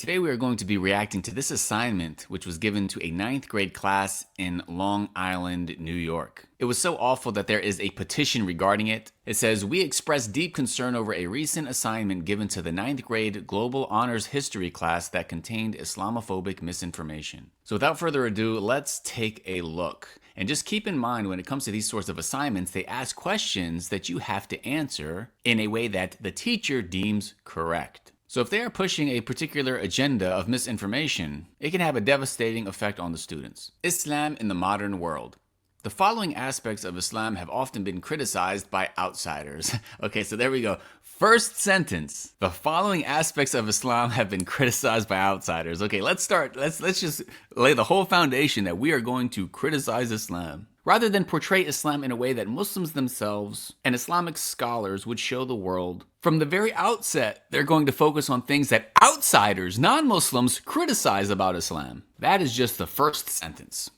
Today we are going to be reacting to this assignment which was given to a ninth grade class in Long Island, New York. It was so awful that there is a petition regarding it. It says, "We express deep concern over a recent assignment given to the ninth grade Global Honors History class that contained Islamophobic misinformation." So without further ado, let's take a look. And just keep in mind, when it comes to these sorts of assignments, they ask questions that you have to answer in a way that the teacher deems correct. So if they are pushing a particular agenda of misinformation, it can have a devastating effect on the students. Islam in the modern world. The following aspects of Islam have often been criticized by outsiders. Okay, so there we go. First sentence. The following aspects of Islam have been criticized by outsiders. Okay, let's start. Let's just lay the whole foundation that we are going to criticize Islam, rather than portray Islam in a way that Muslims themselves and Islamic scholars would show the world. From the very outset, they're going to focus on things that outsiders, non-Muslims, criticize about Islam. That is just the first sentence.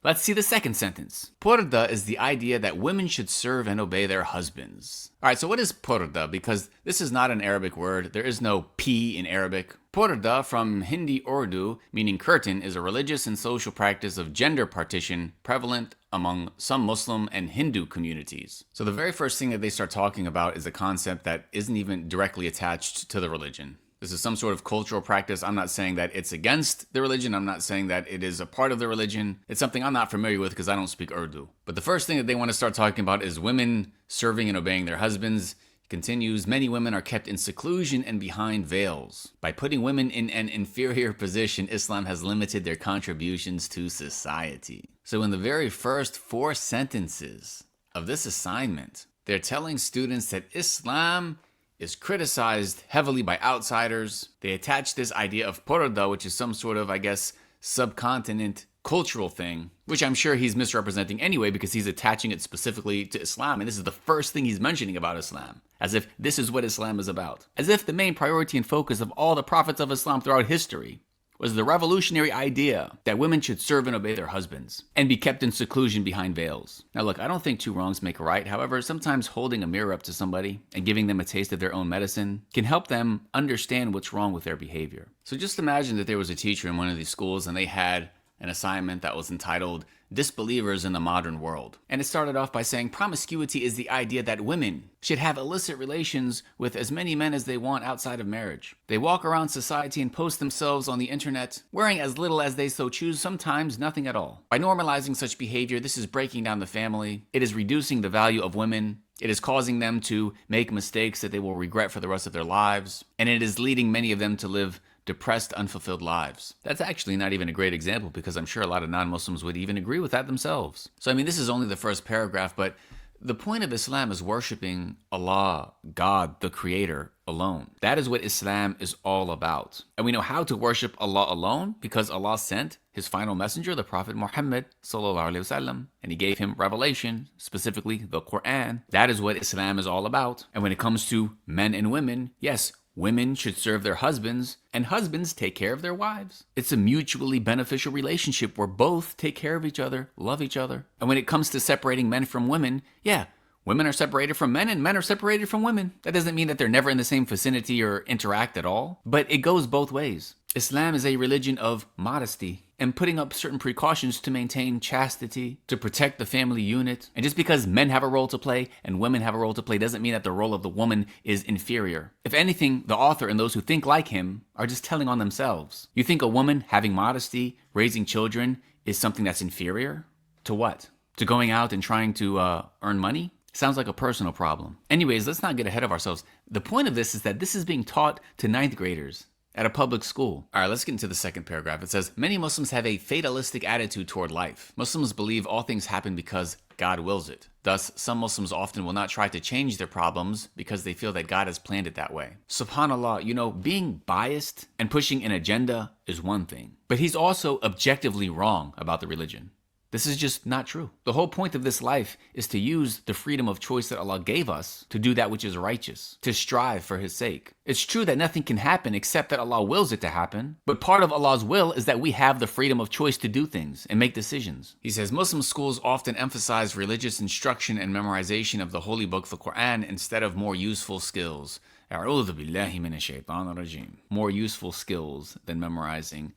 Let's see the second sentence. Porda is the idea that women should serve and obey their husbands. All right, so what is porda? Because this is not an Arabic word. There is no P in Arabic. Porda, from Hindi Urdu, meaning curtain, is a religious and social practice of gender partition prevalent among some Muslim and Hindu communities. So the very first thing that they start talking about is a concept that isn't even directly attached to the religion. This is some sort of cultural practice. I'm not saying that it's against the religion. I'm not saying that it is a part of the religion. It's something I'm not familiar with because I don't speak Urdu. But the first thing that they want to start talking about is women serving and obeying their husbands. It continues, many women are kept in seclusion and behind veils. By putting women in an inferior position, Islam has limited their contributions to society. So in the very first 4 sentences of this assignment, they're telling students that Islam is criticized heavily by outsiders. They attach this idea of porda, which is some sort of, I guess, subcontinent cultural thing, which I'm sure he's misrepresenting anyway because he's attaching it specifically to Islam. And this is the first thing he's mentioning about Islam, as if this is what Islam is about. As if the main priority and focus of all the prophets of Islam throughout history was the revolutionary idea that women should serve and obey their husbands and be kept in seclusion behind veils. Now look, I don't think 2 wrongs make a right. However, sometimes holding a mirror up to somebody and giving them a taste of their own medicine can help them understand what's wrong with their behavior. So just imagine that there was a teacher in one of these schools and they had an assignment that was entitled Disbelievers in the Modern World. And it started off by saying promiscuity is the idea that women should have illicit relations with as many men as they want outside of marriage. They walk around society and post themselves on the internet, wearing as little as they so choose, sometimes nothing at all. By normalizing such behavior, this is breaking down the family. It is reducing the value of women. It is causing them to make mistakes that they will regret for the rest of their lives. And it is leading many of them to live depressed, unfulfilled lives. That's actually not even a great example because I'm sure a lot of non-Muslims would even agree with that themselves. So I mean, this is only the first paragraph, but the point of Islam is worshiping Allah, God, the Creator, alone. That is what Islam is all about. And we know how to worship Allah alone because Allah sent His final messenger, the Prophet Muhammad sallallahu alaihi wasallam, and He gave him revelation, specifically the Quran. That is what Islam is all about. And when it comes to men and women, yes, women should serve their husbands, and husbands take care of their wives. It's a mutually beneficial relationship where both take care of each other, love each other. And when it comes to separating men from women, yeah, women are separated from men and men are separated from women. That doesn't mean that they're never in the same vicinity or interact at all, but it goes both ways. Islam is a religion of modesty and putting up certain precautions to maintain chastity, to protect the family unit. And just because men have a role to play and women have a role to play doesn't mean that the role of the woman is inferior. If anything, the author and those who think like him are just telling on themselves. You think a woman having modesty, raising children, is something that's inferior? To what? To going out and trying to earn money? Sounds like a personal problem. Anyways, let's not get ahead of ourselves. The point of this is that this is being taught to 9th graders at a public school. All right, let's get into the second paragraph. It says, many Muslims have a fatalistic attitude toward life. Muslims believe all things happen because God wills it. Thus, some Muslims often will not try to change their problems because they feel that God has planned it that way. SubhanAllah, you know, being biased and pushing an agenda is one thing, but he's also objectively wrong about the religion. This is just not true. The whole point of this life is to use the freedom of choice that Allah gave us to do that which is righteous, to strive for His sake. It's true that nothing can happen except that Allah wills it to happen, but part of Allah's will is that we have the freedom of choice to do things and make decisions. He says, Muslim schools often emphasize religious instruction and memorization of the holy book, the Quran, instead of more useful skills. أعوذ بالله من الشيطان الرجيم. More useful skills than memorizing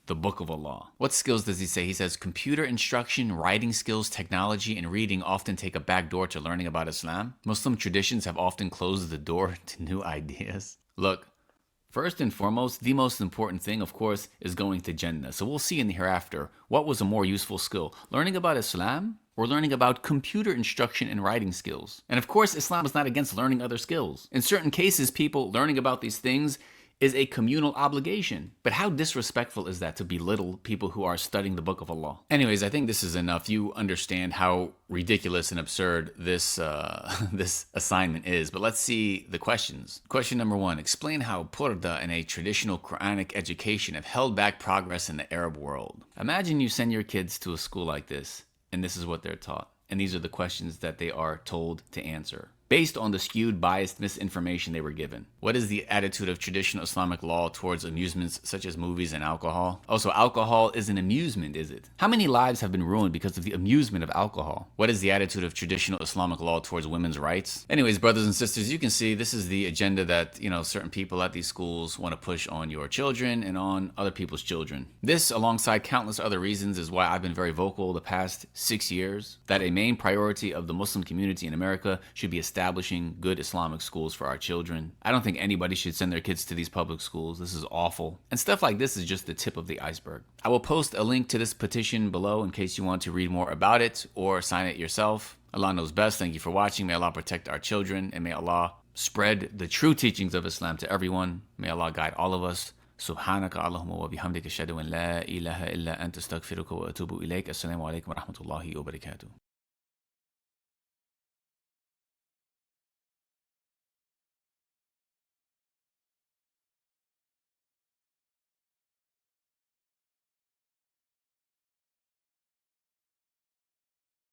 the Book of Allah. What skills does he say? He says computer instruction, writing skills, technology, and reading often take a back door to learning about Islam. Muslim traditions have often closed the door to new ideas. Look, first and foremost, the most important thing, of course, is going to Jannah. So we'll see in the hereafter what was a more useful skill, learning about Islam or learning about computer instruction and writing skills. And of course, Islam is not against learning other skills. In certain cases, people learning about these things is a communal obligation. But how disrespectful is that to belittle people who are studying the Book of Allah? Anyways, I think this is enough. You understand how ridiculous and absurd this this assignment is. But let's see the questions. Question number 1. Explain how purda and a traditional Quranic education have held back progress in the Arab world. Imagine you send your kids to a school like this, and this is what they're taught. And these are the questions that they are told to answer, based on the skewed, biased misinformation they were given. What is the attitude of traditional Islamic law towards amusements such as movies and alcohol? Also, alcohol is an amusement, is it? How many lives have been ruined because of the amusement of alcohol? What is the attitude of traditional Islamic law towards women's rights? Anyways, brothers and sisters, you can see this is the agenda that, certain people at these schools want to push on your children and on other people's children. This, alongside countless other reasons, is why I've been very vocal the past 6 years that a main priority of the Muslim community in America should be establishing good Islamic schools for our children. I don't think anybody should send their kids to these public schools. This is awful. And stuff like this is just the tip of the iceberg. I will post a link to this petition below in case you want to read more about it or sign it yourself. Allah knows best. Thank you for watching. May Allah protect our children, and may Allah spread the true teachings of Islam to everyone. May Allah guide all of us. سبحانك اللهم وبحمدك أشهد أن لا إله إلا أنت أستغفرك وأتوب إليك. السلام عليكم ورحمة الله وبركاته.